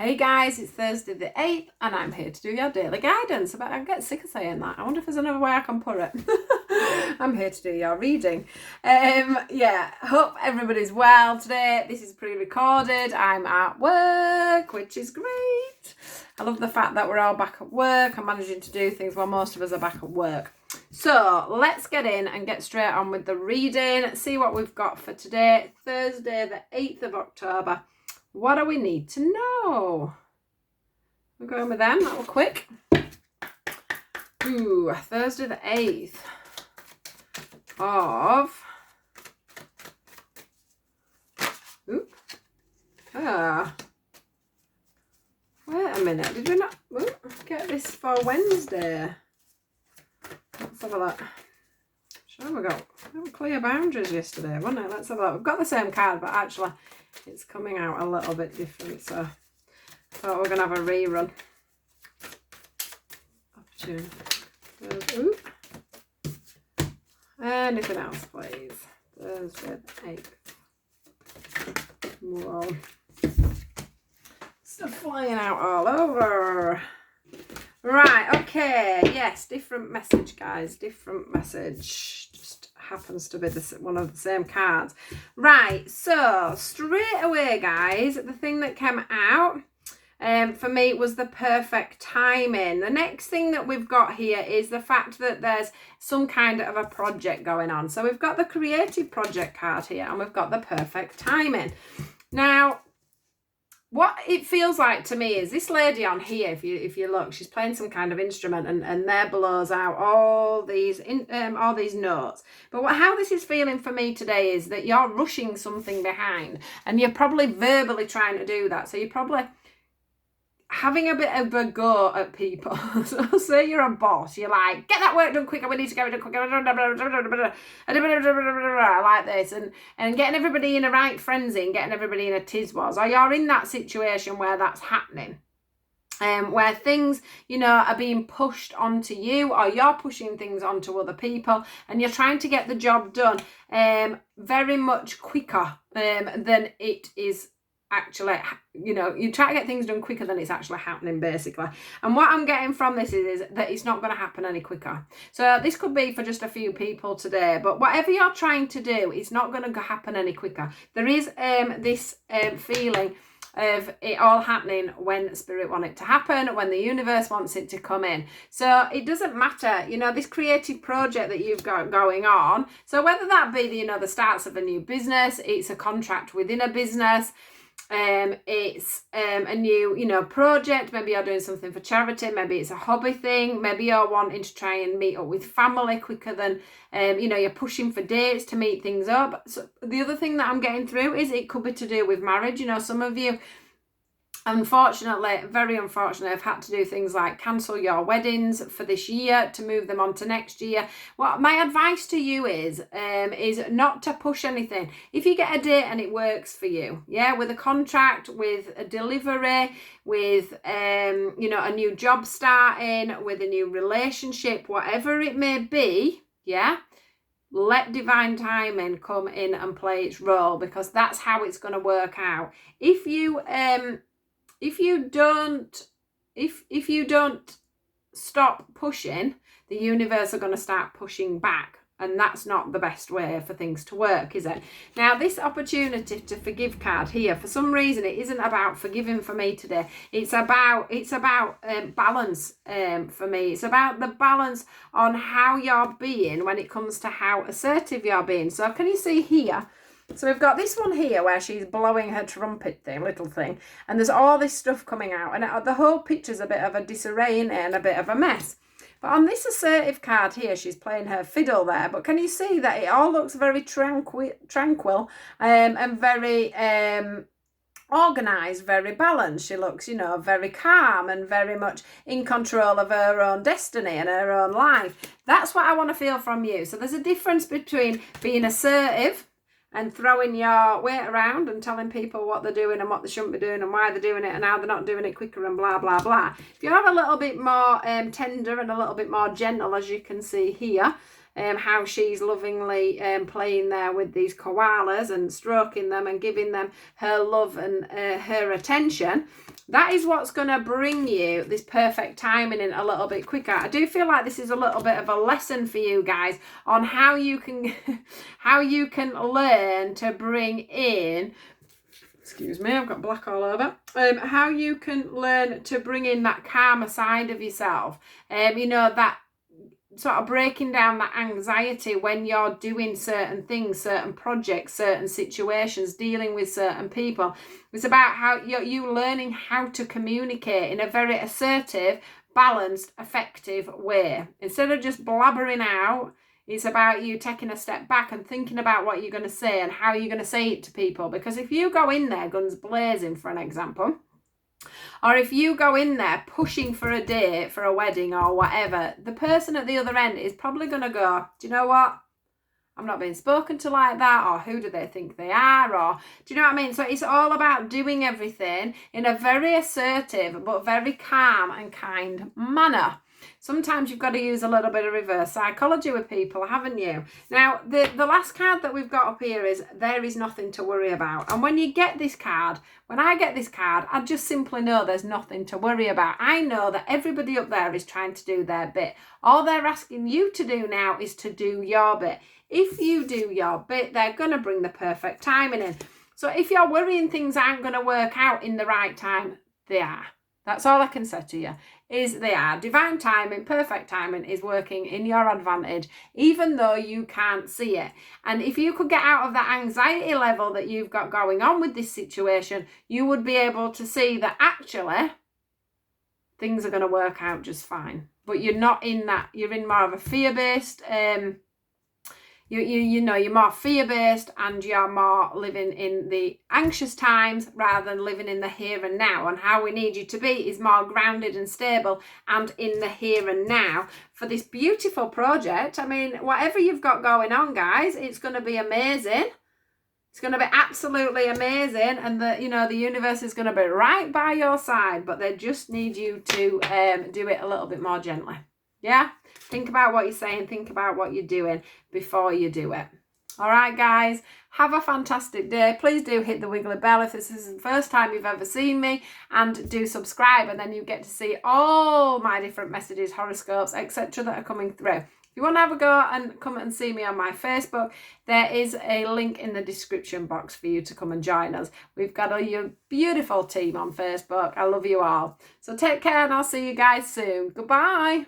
Hey guys, it's Thursday the 8th and I'm here to do your daily guidance. But I get sick of saying that. I wonder if there's another way I can put it. I'm here to do your reading. Hope everybody's well today. This is pre-recorded. I'm at work, which is great. I love the fact that we're all back at work. I'm managing to do things while most of us are back at work. So let's get in and get straight on with the reading. See what we've got for today, Thursday the 8th of October. What do we need to know? We're going with them, that was quick. Ooh, Thursday the 8th of... Wait a minute, did we not get this for Wednesday? Let's have a look. Sure, we got clear boundaries yesterday, wasn't it? Let's have a look. We've got the same card, but actually it's coming out a little bit different, so I thought we're going to have a rerun. Opportunity. Ooh. Anything else, please? Thursday the 8th. Whoa. Stuff flying out all over. Right, okay, yes, different message, guys, different message. Just happens to be one of the same cards. Right, so straight away, guys, the thing that came out for me was the perfect timing. The next thing that we've got here is the fact that there's some kind of a project going on. So we've got the creative project card here and we've got the perfect timing. Now, what it feels like to me is this lady on here, if you look, she's playing some kind of instrument and there blows out all these notes. But how this is feeling for me today is that you're rushing something behind and you're probably verbally trying to do that. So you're probably having a bit of a go at people. So say you're a boss, you're like, get that work done quicker, we need to get it done quicker, like this, and getting everybody in a right frenzy and getting everybody in a tizwas. Or you're in that situation where that's happening. Where things, are being pushed onto you, or you're pushing things onto other people, and you're trying to get the job done very much quicker than it is actually, you try to get things done quicker than it's actually happening, basically. And what I'm getting from this is that it's not going to happen any quicker. So this could be for just a few people today, but whatever you're trying to do, it's not going to happen any quicker. There is this feeling of it all happening when Spirit wants it to happen, when the universe wants it to come in. So it doesn't matter, this creative project that you've got going on. So whether that be the starts of a new business, it's a contract within a business, it's a new project, maybe you're doing something for charity, maybe it's a hobby thing, maybe you're wanting to try and meet up with family quicker than you're pushing for dates to meet things up. So the other thing that I'm getting through is it could be to do with marriage. Some of you, unfortunately, very unfortunately, I've had to do things like cancel your weddings for this year to move them on to next year. What my advice to you is not to push anything. If you get a date and it works for you, with a contract, with a delivery, with a new job starting, with a new relationship, whatever it may be, let divine timing come in and play its role, because that's how it's going to work out. If you don't stop pushing, the universe are going to start pushing back, and that's not the best way for things to work, is it? Now, this opportunity to forgive card here, for some reason, it isn't about forgiving for me today. It's about balance for me. It's about the balance on how you're being when it comes to how assertive you're being. So can you see here? So we've got this one here where she's blowing her trumpet little thing, and there's all this stuff coming out, and the whole picture's a bit of a disarray and a bit of a mess. But on this assertive card here, she's playing her fiddle there, but can you see that it all looks very tranquil and very organised, very balanced. She looks, very calm and very much in control of her own destiny and her own life. That's what I want to feel from you. So there's a difference between being assertive and throwing your weight around and telling people what they're doing and what they shouldn't be doing and why they're doing it and how they're not doing it quicker and blah, blah, blah. If you're a little bit more tender and a little bit more gentle, as you can see here, how she's lovingly playing there with these koalas and stroking them and giving them her love and her attention, That is what's going to bring you this perfect timing in a little bit quicker. I do feel like this is a little bit of a lesson for you guys on how you can learn to bring in, excuse me, I've got black all over, how you can learn to bring in that calmer side of yourself. You know, that sort of breaking down that anxiety when you're doing certain things, certain projects, certain situations, dealing with certain people. It's about how you learning how to communicate in a very assertive, balanced, effective way. Instead of just blabbering out, it's about you taking a step back and thinking about what you're going to say and how you're going to say it to people. Because if you go in there guns blazing, for an example, or if you go in there pushing for a date, for a wedding or whatever, the person at the other end is probably going to go, do you know what? I'm not being spoken to like that, or who do they think they are, or do you know what I mean? So it's all about doing everything in a very assertive but very calm and kind manner. Sometimes you've got to use a little bit of reverse psychology with people, haven't you? Now, the last card that we've got up here is there is nothing to worry about. And when you get this card, when I get this card, I just simply know there's nothing to worry about. I know that everybody up there is trying to do their bit. All they're asking you to do now is to do your bit. If you do your bit, they're going to bring the perfect timing in. So if you're worrying things aren't going to work out in the right time, they are. That's all I can say to you, is they are. Divine timing, perfect timing is working in your advantage, even though you can't see it. And if you could get out of that anxiety level that you've got going on with this situation, you would be able to see that actually things are going to work out just fine. But you're not in that, you're in more of a fear-based, you know, you're more fear-based and you're more living in the anxious times rather than living in the here and now. And how we need you to be is more grounded and stable and in the here and now for this beautiful project. I mean, whatever you've got going on, guys, it's going to be amazing. It's going to be absolutely amazing, and the universe is going to be right by your side, but they just need you to do it a little bit more gently. Yeah? Think about what you're saying, think about what you're doing before you do it. All right, guys, have a fantastic day. Please do hit the wiggly bell if this is the first time you've ever seen me, and do subscribe, and then you get to see all my different messages, horoscopes, etc. that are coming through. If you want to have a go and come and see me on my Facebook, there is a link in the description box for you to come and join us. We've got a beautiful team on Facebook. I love you all. So take care, and I'll see you guys soon. Goodbye.